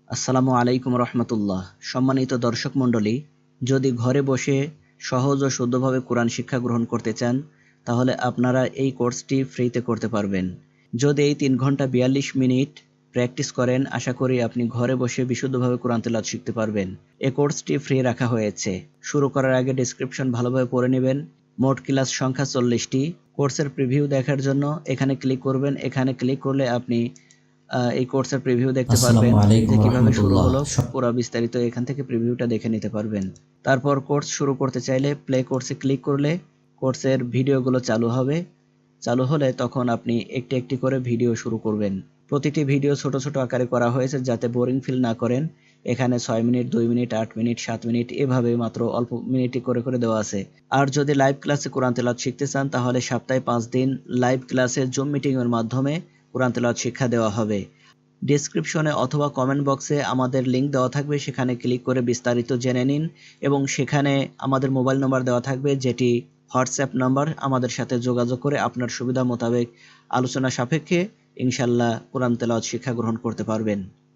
আসসালামু আলাইকুম রহমতুল্লাহ। সম্মানিত দর্শক মণ্ডলী, যদি ঘরে বসে সহজ ও শুদ্ধভাবে কোরআন শিক্ষা গ্রহণ করতে চান তাহলে আপনারা এই কোর্সটি ফ্রিতে করতে পারবেন। যদি এই 3 ঘন্টা 42 মিনিট প্র্যাকটিস করেন, আশা করি আপনি ঘরে বসে বিশুদ্ধভাবে কোরআন তেলাওয়াত শিখতে পারবেন। এই কোর্সটি ফ্রি রাখা হয়েছে। শুরু করার আগে ডেসক্রিপশন ভালোভাবে পড়ে নেবেন। মোট ক্লাস সংখ্যা 40টি। কোর্সের প্রিভিউ দেখার জন্য এখানে ক্লিক করবেন। এখানে ক্লিক করলে আপনি এই কোর্সের প্রিভিউ দেখতে আসসালামু পারবেন আলাইকুম যে কিভাবে শুরু রহমতুল্লাহ। হলো, পুরো বিস্তারিত এখান থেকে প্রিভিউটা দেখে নিতে পারবেন। তারপর কোর্স শুরু করতে চাইলে প্লে কোর্সে ক্লিক করলে কোর্সের ভিডিওগুলো চালু হবে। চালু হলে তখন আপনি একটি একটি করে ভিডিও শুরু করবেন। প্রতিটি ভিডিও ছোট ছোট আকারে করা হয়েছে যাতে বোরিং ফিল না করেন। এখানে 6 মিনিট, 2 মিনিট, 8 মিনিট, 7 মিনিট এভাবে মাত্র অল্প মিনিটই করে করে দেওয়া আছে। আর যদি লাইভ ক্লাসে কোরআন তেলাওয়াত শিখতে চান তাহলে সপ্তাহে 5 দিন লাইভ ক্লাসে জুম মিটিং এর মাধ্যমে কোরআন তেলাওয়াত শিক্ষা দেওয়া হবে। ডেসক্রিপশনে অথবা কমেন্ট বক্সে আমাদের লিংক দেওয়া থাকবে, সেখানে ক্লিক করে বিস্তারিত জেনে নিন এবং সেখানে আমাদের মোবাইল নম্বর দেওয়া থাকবে যেটি হোয়াটসঅ্যাপ নাম্বার। আমাদের সাথে যোগাযোগ করে আপনার সুবিধা মোতাবেক আলোচনা সাপেক্ষে ইনশাআল্লাহ কোরআন তেলাওয়াত শিক্ষা গ্রহণ করতে পারবেন।